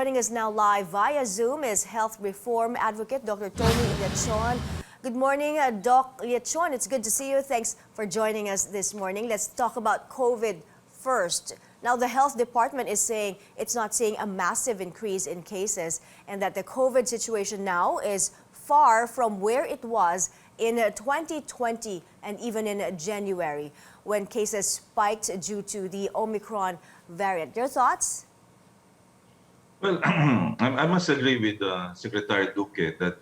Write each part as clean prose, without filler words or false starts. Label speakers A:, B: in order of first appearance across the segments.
A: Joining us now live via Zoom is health reform advocate Dr. Tony Leachon. Good morning, Doc Leachon. It's good to see you. Thanks for joining us this morning. Let's talk about COVID first. Now, the health department is saying it's not seeing a massive increase in cases and that the COVID situation now is far from where it was in 2020 and even in January when cases spiked due to the Omicron variant. Your thoughts?
B: Well, I must agree with Secretary Duque that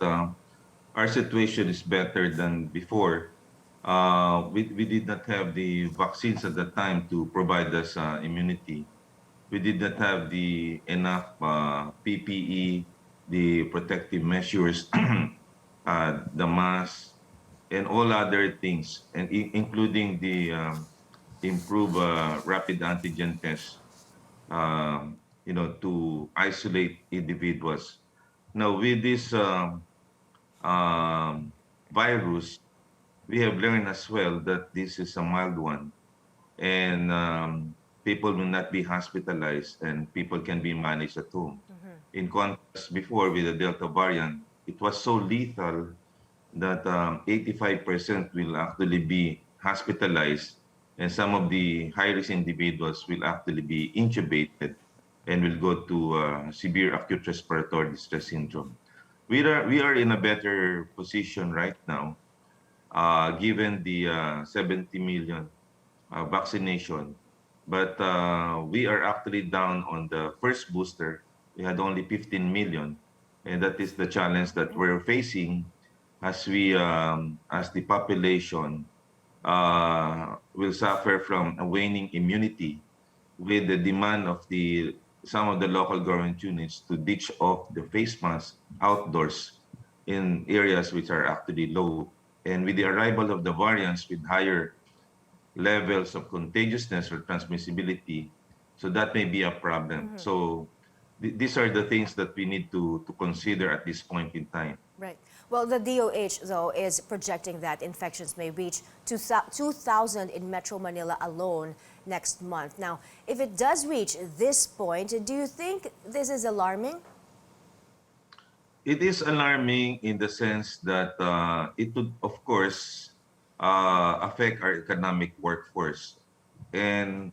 B: our situation is better than before. We did not have the vaccines at that time to provide us immunity. We did not have the enough PPE, the protective measures, the mask, and all other things, and including the improved rapid antigen tests, to isolate individuals. Now, with this um, virus, we have learned as well that this is a mild one, and people will not be hospitalized, and people can be managed at home. In contrast, before with the Delta variant, it was so lethal that 85% will actually be hospitalized, and some of the high-risk individuals will actually be intubated and will go to severe acute respiratory distress syndrome. We are in a better position right now, given the 70 million vaccination. But we are actually down on the first booster. We had only 15 million, and that is the challenge that we're facing as as the population will suffer from a waning immunity with the demand of some of the local government units to ditch off the face mask outdoors in areas which are actually low. And with the arrival of the variants with higher levels of contagiousness or transmissibility, so that may be a problem. So these are the things that we need to consider at this point in time.
A: Right. Well, the DOH, though, is projecting that infections may reach 2,000 in Metro Manila alone next month. Now, if it does reach this point, do you think this is alarming?
B: It is alarming in the sense that it would, of course, affect our economic workforce. And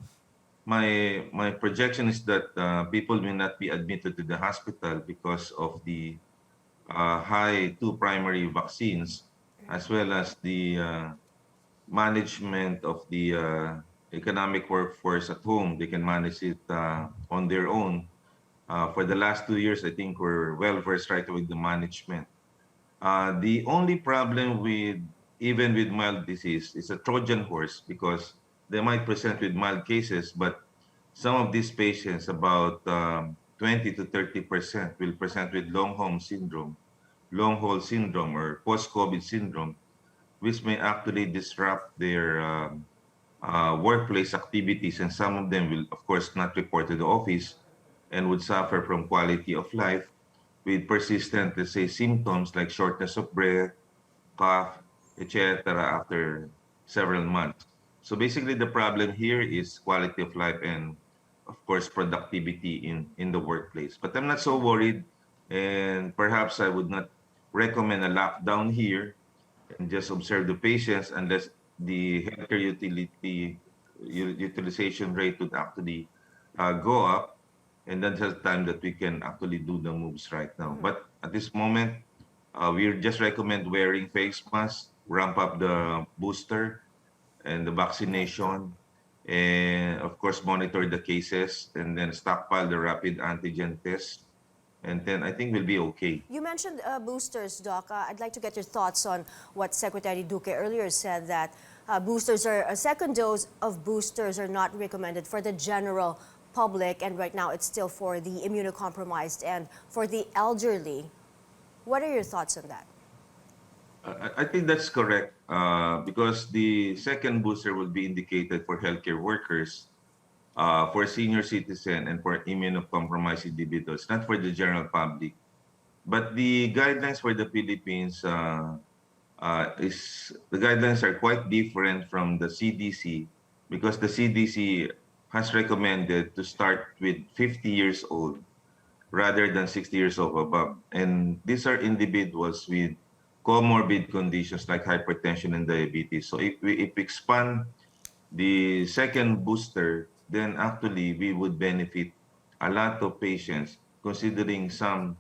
B: my projection is that people will not be admitted to the hospital because of the high two primary vaccines, as well as the management of the economic workforce at home. They can manage it on their own. For the last 2 years, I think we're well versed right with the management. The only problem even with mild disease is a Trojan horse, because they might present with mild cases, but some of these patients, about 20 to 30%, will present with long haul syndrome, or post-COVID syndrome, which may actually disrupt their workplace activities, and some of them will, of course, not report to the office and would suffer from quality of life with persistent, let's say, symptoms like shortness of breath, cough, etc. after several months. So basically, the problem here is quality of life and, of course, productivity in the workplace. But I'm not so worried, and perhaps I would not recommend a lockdown here and just observe the patients unless the healthcare utilization rate would actually go up, and that's the time that we can actually do the moves right now. But at this moment, we just recommend wearing face masks, ramp up the booster and the vaccination, and of course monitor the cases, and then stockpile the rapid antigen tests, and then I think we'll be okay.
A: You mentioned boosters, Doc. I'd like to get your thoughts on what Secretary Duque earlier said, that a second dose of boosters are not recommended for the general public, and right now it's still for the immunocompromised and for the elderly. What are your thoughts on that?
B: I think that's correct, because the second booster will be indicated for healthcare workers, for senior citizen, and for immunocompromised individuals, not for the general public. But the guidelines for the Philippines the guidelines are quite different from the CDC, because the CDC has recommended to start with 50 years old rather than 60 years of above. And these are individuals with comorbid conditions like hypertension and diabetes. So if we expand the second booster, then actually we would benefit a lot of patients, considering some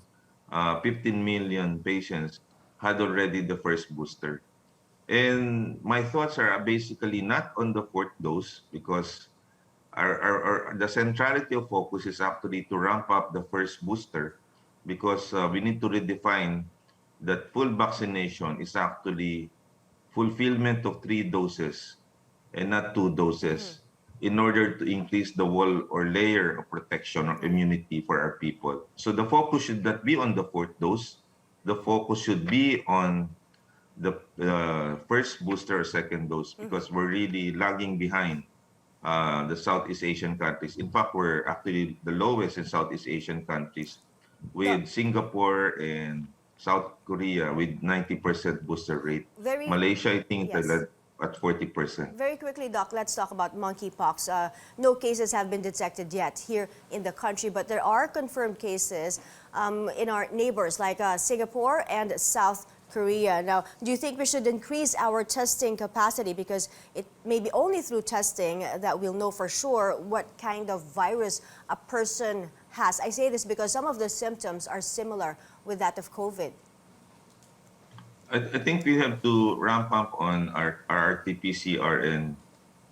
B: 15 million patients had already the first booster. And my thoughts are basically not on the fourth dose, because the centrality of focus is actually to ramp up the first booster, because we need to redefine that full vaccination is actually fulfillment of 3 doses and not 2 doses, in order to increase the wall or layer of protection or immunity for our people. So the focus should not be on the fourth dose. The focus should be on the first booster or second dose, because we're really lagging behind the Southeast Asian countries. In fact, we're actually the lowest in Southeast Asian countries,
A: Doc,
B: with Singapore and South Korea with 90% booster rate.
A: very,
B: Malaysia, I think,
A: yes.
B: at 40%.
A: Very quickly, Doc, let's talk about monkeypox. No cases have been detected yet here in the country, but there are confirmed cases in our neighbors like Singapore and South Korea. Now, do you think we should increase our testing capacity, because it may be only through testing that we'll know for sure what kind of virus a person has? I say this because some of the symptoms are similar with that of COVID.
B: I think we have to ramp up on our RT-PCR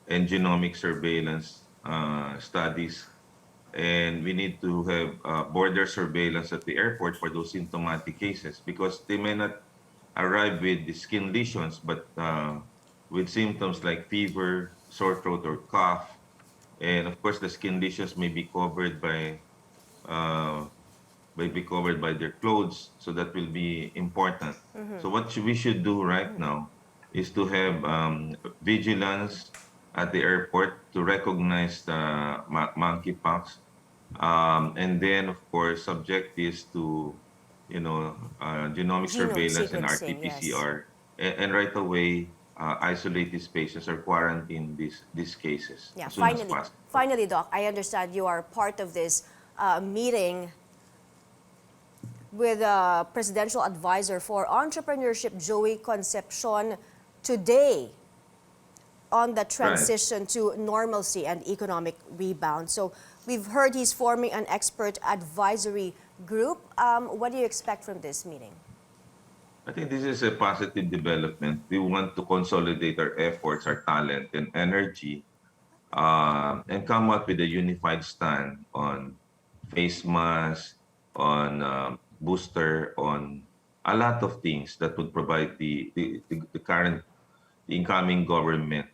B: and genomic surveillance studies. And we need to have border surveillance at the airport for those symptomatic cases, because they may not arrive with the skin lesions, but with symptoms like fever, sore throat, or cough. And of course, the skin lesions may be covered uh, by their clothes, so that will be important. So what we should do right now is to have vigilance at the airport to recognize the monkeypox, and then of course subject this to genomic
A: Genome
B: surveillance and
A: sequencing, yes.
B: RT-PCR, and right away isolate these patients or quarantine these cases
A: Yeah,
B: as soon as
A: finally,
B: possible.
A: finally, Doc, I understand you are part of this meeting with Presidential Advisor for Entrepreneurship, Joey Concepcion, today on the
B: Right.
A: transition to normalcy and economic rebound. So we've heard he's forming an expert advisory group. What do you expect from this meeting?
B: I think this is a positive development. We want to consolidate our efforts, our talent, and energy, and come up with a unified stand on face masks, on booster, on a lot of things that would provide the incoming government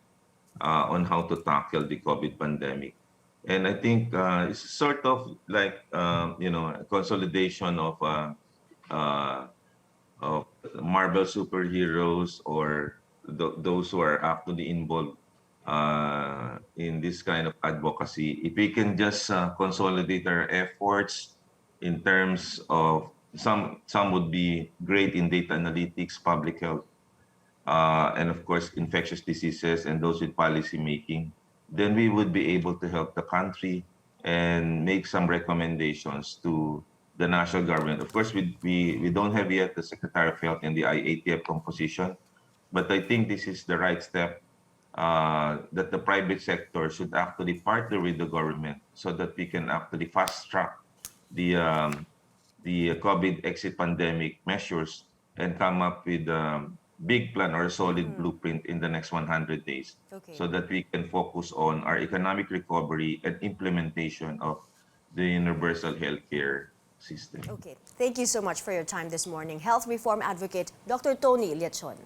B: on how to tackle the COVID pandemic. And I think it's sort of like a consolidation uh, of Marvel superheroes, or those who are actually involved in this kind of advocacy. If we can just consolidate our efforts in terms of some would be great in data analytics, public health, and of course infectious diseases, and those with policy making, then we would be able to help the country and make some recommendations to the national government. Of course, we don't have yet the Secretary of Health and the IATF composition, but I think this is the right step, that the private sector should actually partner with the government, so that we can actually fast track the COVID exit pandemic measures and come up with a big plan or a solid blueprint in the next 100 days,
A: Okay.
B: so that we can focus on our economic recovery and implementation of the universal healthcare system.
A: Okay. Thank you so much for your time this morning. Health Reform Advocate Dr. Tony Leachon.